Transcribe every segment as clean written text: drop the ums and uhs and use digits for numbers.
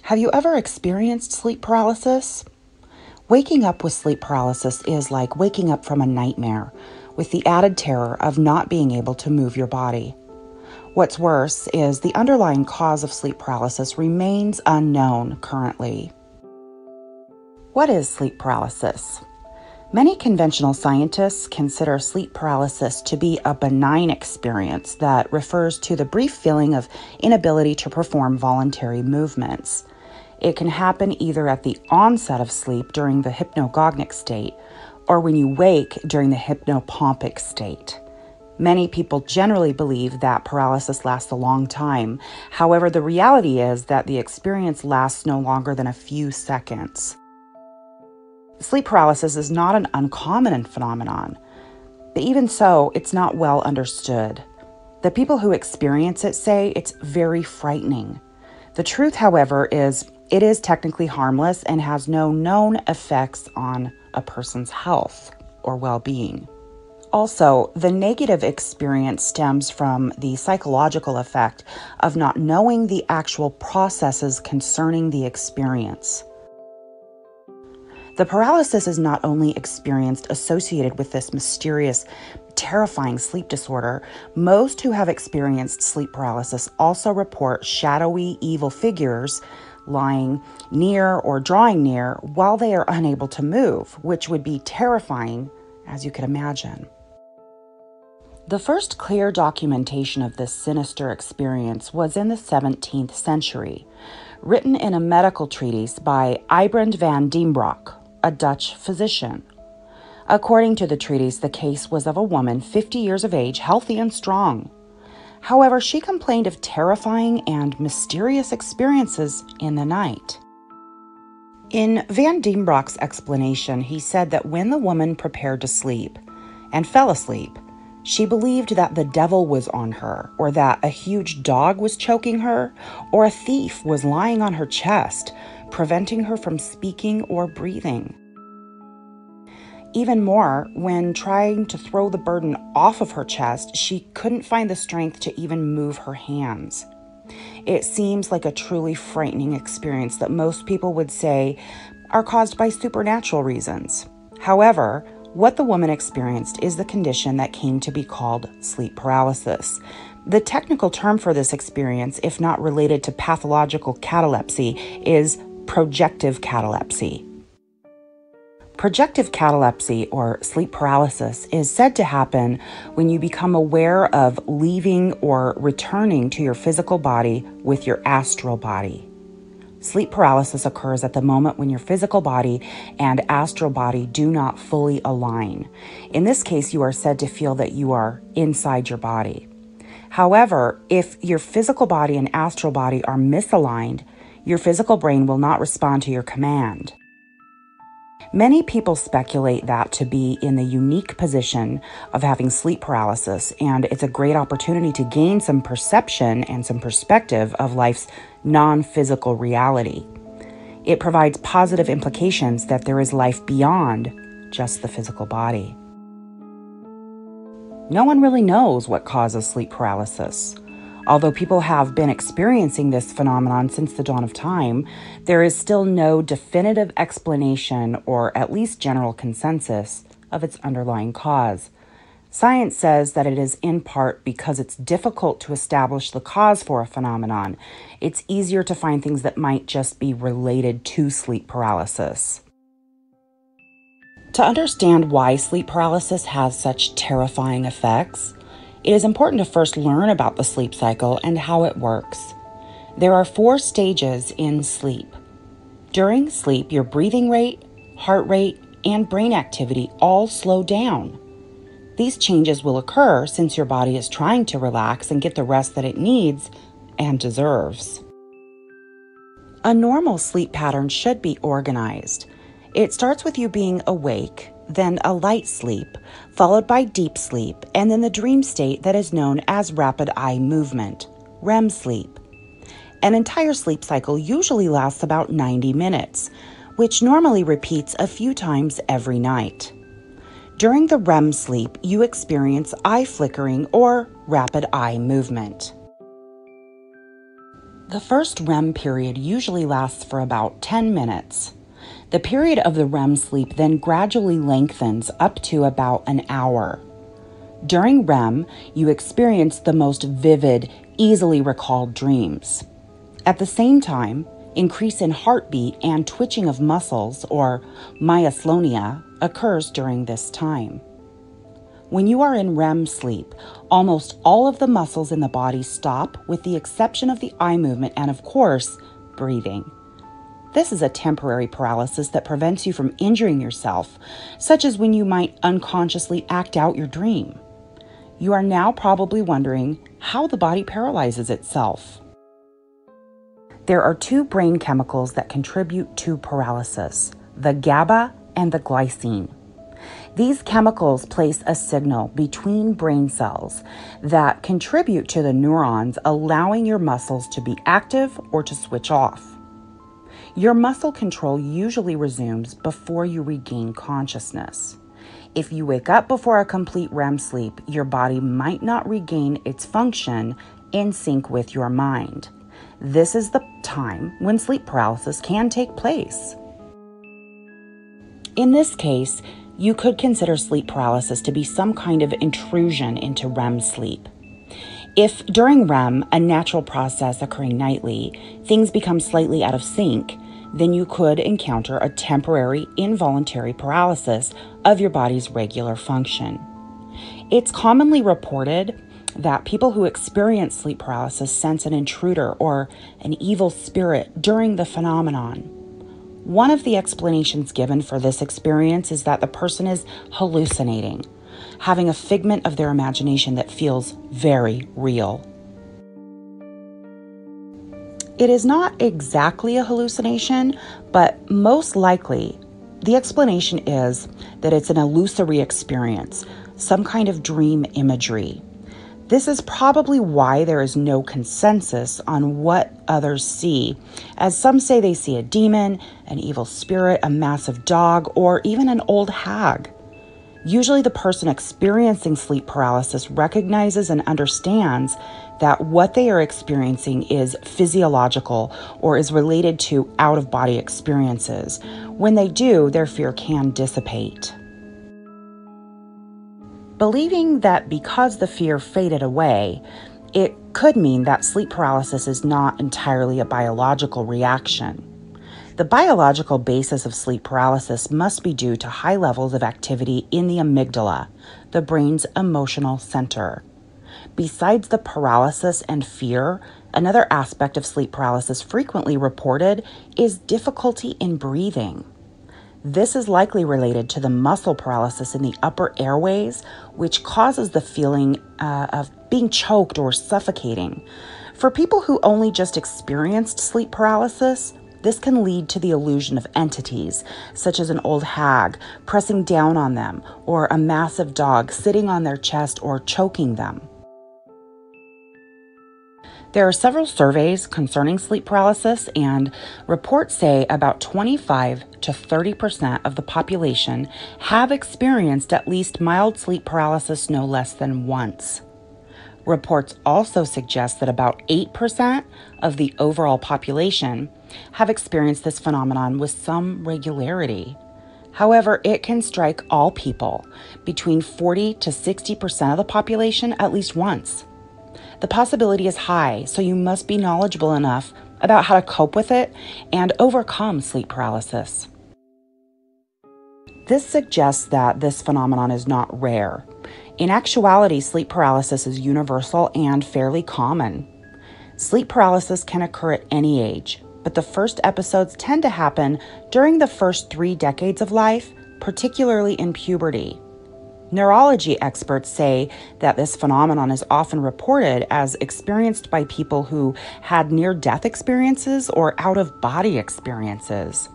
Have you ever experienced sleep paralysis? Waking up with sleep paralysis is like waking up from a nightmare, with the added terror of not being able to move your body. What's worse is the underlying cause of sleep paralysis remains unknown currently. What is sleep paralysis? Many conventional scientists consider sleep paralysis to be a benign experience that refers to the brief feeling of inability to perform voluntary movements. It can happen either at the onset of sleep during the hypnagogic state or when you wake during the hypnopompic state. Many people generally believe that paralysis lasts a long time. However, the reality is that the experience lasts no longer than a few seconds. Sleep paralysis is not an uncommon phenomenon, but even so, it's not well understood. The people who experience it say it's very frightening. The truth, however, is it is technically harmless and has no known effects on a person's health or well-being. Also, the negative experience stems from the psychological effect of not knowing the actual processes concerning the experience. The paralysis is not only experienced associated with this mysterious, terrifying sleep disorder. Most who have experienced sleep paralysis also report shadowy, evil figures lying near or drawing near while they are unable to move, which would be terrifying, as you can imagine. The first clear documentation of this sinister experience was in the 17th century, written in a medical treatise by Ibrand van Diembrock, a Dutch physician. According to the treatise, the case was of a woman 50 years of age, healthy and strong. However, she complained of terrifying and mysterious experiences in the night. In Van Diembrock's explanation, he said that when the woman prepared to sleep and fell asleep, she believed that the devil was on her, or that a huge dog was choking her, or a thief was lying on her chest, preventing her from speaking or breathing. Even more, when trying to throw the burden off of her chest, she couldn't find the strength to even move her hands. It seems like a truly frightening experience that most people would say are caused by supernatural reasons. However, what the woman experienced is the condition that came to be called sleep paralysis. The technical term for this experience, if not related to pathological catalepsy, is projective catalepsy. Projective catalepsy, or sleep paralysis, is said to happen when you become aware of leaving or returning to your physical body with your astral body. Sleep paralysis occurs at the moment when your physical body and astral body do not fully align. In this case, you are said to feel that you are inside your body. However, if your physical body and astral body are misaligned, your physical brain will not respond to your command. Many people speculate that to be in the unique position of having sleep paralysis, and it's a great opportunity to gain some perception and some perspective of life's non-physical reality. It provides positive implications that there is life beyond just the physical body. No one really knows what causes sleep paralysis. Although people have been experiencing this phenomenon since the dawn of time, there is still no definitive explanation, or at least general consensus, of its underlying cause. Science says that it is in part because it's difficult to establish the cause for a phenomenon. It's easier to find things that might just be related to sleep paralysis. To understand why sleep paralysis has such terrifying effects, it is important to first learn about the sleep cycle and how it works. There are 4 stages in sleep. During sleep, your breathing rate, heart rate, and brain activity all slow down. These changes will occur since your body is trying to relax and get the rest that it needs and deserves. A normal sleep pattern should be organized. It starts with you being awake, then a light sleep, followed by deep sleep, and then the dream state that is known as rapid eye movement, REM sleep. An entire sleep cycle usually lasts about 90 minutes, which normally repeats a few times every night. During the REM sleep, you experience eye flickering or rapid eye movement. The first REM period usually lasts for about 10 minutes. The period of the REM sleep then gradually lengthens up to about an hour. During REM, you experience the most vivid, easily recalled dreams. At the same time, increase in heartbeat and twitching of muscles, or myasthenia, occurs during this time. When you are in REM sleep, almost all of the muscles in the body stop with the exception of the eye movement and, of course, breathing. This is a temporary paralysis that prevents you from injuring yourself, such as when you might unconsciously act out your dream. You are now probably wondering how the body paralyzes itself. There are two brain chemicals that contribute to paralysis, the GABA and the glycine. These chemicals place a signal between brain cells that contribute to the neurons, allowing your muscles to be active or to switch off. Your muscle control usually resumes before you regain consciousness. If you wake up before a complete REM sleep, your body might not regain its function in sync with your mind. This is the time when sleep paralysis can take place. In this case, you could consider sleep paralysis to be some kind of intrusion into REM sleep. If during REM, a natural process occurring nightly, things become slightly out of sync, then you could encounter a temporary involuntary paralysis of your body's regular function. It's commonly reported that people who experience sleep paralysis sense an intruder or an evil spirit during the phenomenon. One of the explanations given for this experience is that the person is hallucinating, having a figment of their imagination that feels very real. It is not exactly a hallucination, but most likely the explanation is that it's an illusory experience, some kind of dream imagery. This is probably why there is no consensus on what others see, as some say they see a demon, an evil spirit, a massive dog, or even an old hag. Usually the person experiencing sleep paralysis recognizes and understands that what they are experiencing is physiological or is related to out-of-body experiences. When they do, their fear can dissipate. Believing that because the fear faded away, it could mean that sleep paralysis is not entirely a biological reaction. The biological basis of sleep paralysis must be due to high levels of activity in the amygdala, the brain's emotional center. Besides the paralysis and fear, another aspect of sleep paralysis frequently reported is difficulty in breathing. This is likely related to the muscle paralysis in the upper airways, which causes the feeling of being choked or suffocating. For people who only just experienced sleep paralysis, this can lead to the illusion of entities, such as an old hag pressing down on them, or a massive dog sitting on their chest or choking them. There are several surveys concerning sleep paralysis, and reports say about 25 to 30% of the population have experienced at least mild sleep paralysis no less than once. Reports also suggest that about 8% of the overall population have experienced this phenomenon with some regularity. However, it can strike all people, between 40 to 60% of the population, at least once. The possibility is high, so you must be knowledgeable enough about how to cope with it and overcome sleep paralysis. This suggests that this phenomenon is not rare. In actuality, sleep paralysis is universal and fairly common. Sleep paralysis can occur at any age, but the first episodes tend to happen during the first 3 decades of life, particularly in puberty. Neurology experts say that this phenomenon is often reported as experienced by people who had near-death experiences or out-of-body experiences.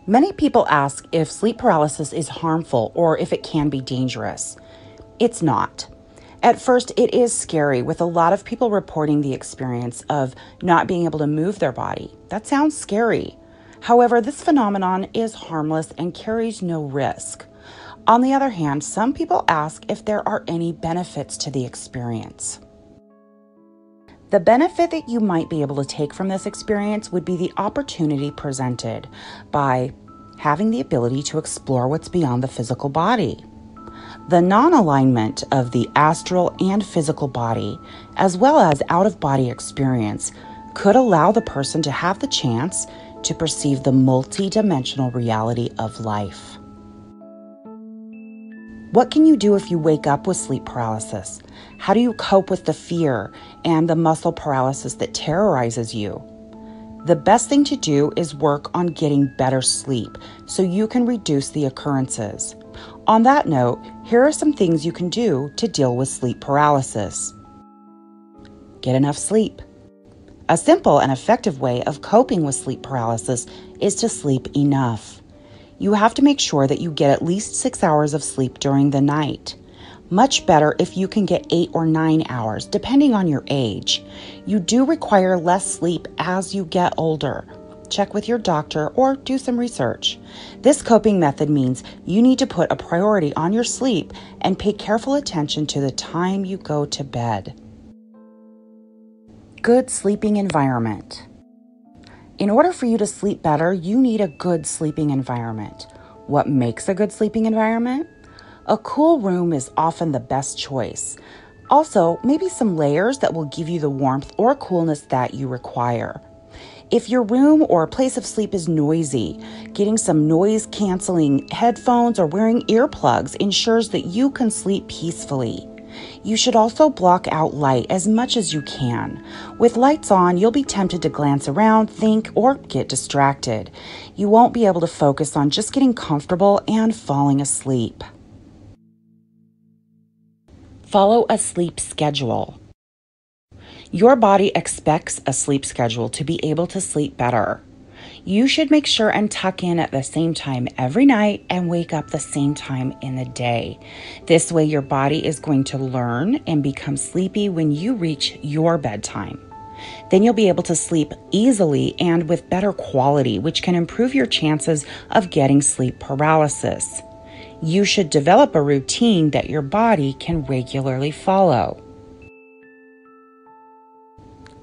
Many people ask if sleep paralysis is harmful or if it can be dangerous. It's not. At first, it is scary, with a lot of people reporting the experience of not being able to move their body. That sounds scary. However, this phenomenon is harmless and carries no risk. On the other hand, some people ask if there are any benefits to the experience. The benefit that you might be able to take from this experience would be the opportunity presented by having the ability to explore what's beyond the physical body. The non-alignment of the astral and physical body, as well as out-of-body experience, could allow the person to have the chance to perceive the multi-dimensional reality of life. What can you do if you wake up with sleep paralysis? How do you cope with the fear and the muscle paralysis that terrorizes you? The best thing to do is work on getting better sleep so you can reduce the occurrences. On that note, here are some things you can do to deal with sleep paralysis. Get enough sleep. A simple and effective way of coping with sleep paralysis is to sleep enough. You have to make sure that you get at least 6 hours of sleep during the night. Much better if you can get 8 or 9 hours, depending on your age. You do require less sleep as you get older. Check with your doctor or do some research. This coping method means you need to put a priority on your sleep and pay careful attention to the time you go to bed. Good sleeping environment. In order for you to sleep better, you need a good sleeping environment. What makes a good sleeping environment? A cool room is often the best choice. Also, maybe some layers that will give you the warmth or coolness that you require. If your room or place of sleep is noisy, getting some noise-canceling headphones or wearing earplugs ensures that you can sleep peacefully. You should also block out light as much as you can. With lights on, you'll be tempted to glance around, think, or get distracted. You won't be able to focus on just getting comfortable and falling asleep. Follow a sleep schedule. Your body expects a sleep schedule to be able to sleep better. You should make sure and tuck in at the same time every night and wake up the same time in the day. This way your body is going to learn and become sleepy when you reach your bedtime. Then you'll be able to sleep easily and with better quality, which can improve your chances of getting sleep paralysis. You should develop a routine that your body can regularly follow.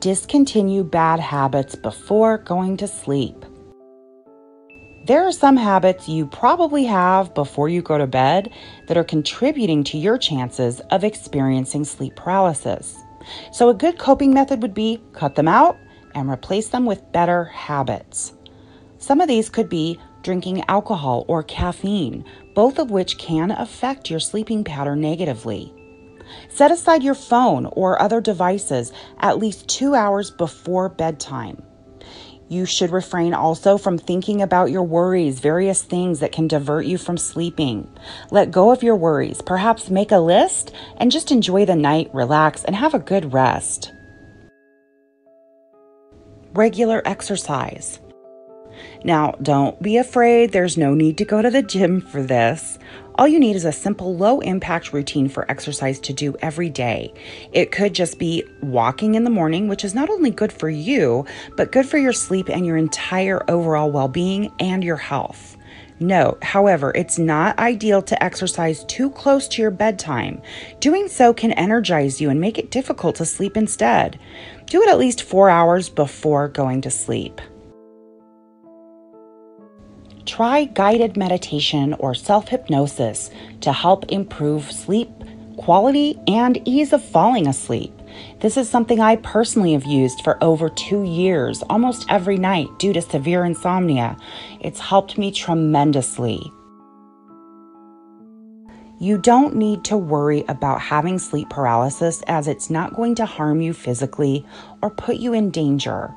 Discontinue bad habits before going to sleep. There are some habits you probably have before you go to bed that are contributing to your chances of experiencing sleep paralysis. So a good coping method would be cut them out and replace them with better habits. Some of these could be drinking alcohol or caffeine, both of which can affect your sleeping pattern negatively. Set aside your phone or other devices at least 2 hours before bedtime. You should refrain also from thinking about your worries, various things that can divert you from sleeping. Let go of your worries, perhaps make a list, and just enjoy the night, relax, and have a good rest. Regular exercise. Now, don't be afraid. There's no need to go to the gym for this. All you need is a simple low-impact routine for exercise to do every day. It could just be walking in the morning, which is not only good for you, but good for your sleep and your entire overall well-being and your health. Note, however, it's not ideal to exercise too close to your bedtime. Doing so can energize you and make it difficult to sleep instead. Do it at least 4 hours before going to sleep. Try guided meditation or self-hypnosis to help improve sleep quality and ease of falling asleep. This is something I personally have used for over 2 years, almost every night due to severe insomnia. It's helped me tremendously. You don't need to worry about having sleep paralysis as it's not going to harm you physically or put you in danger.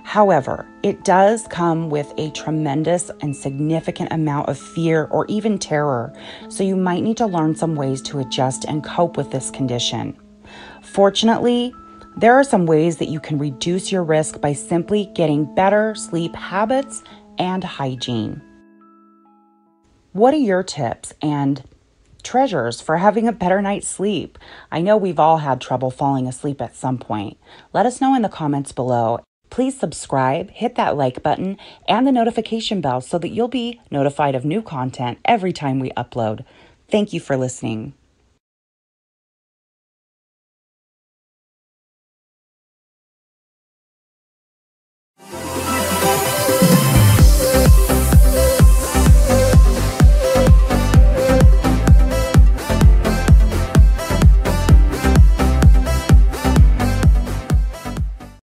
However, it does come with a tremendous and significant amount of fear or even terror, so you might need to learn some ways to adjust and cope with this condition. Fortunately, there are some ways that you can reduce your risk by simply getting better sleep habits and hygiene. What are your tips and treasures for having a better night's sleep? I know we've all had trouble falling asleep at some point. Let us know in the comments below. Please subscribe, hit that like button, and the notification bell so that you'll be notified of new content every time we upload. Thank you for listening.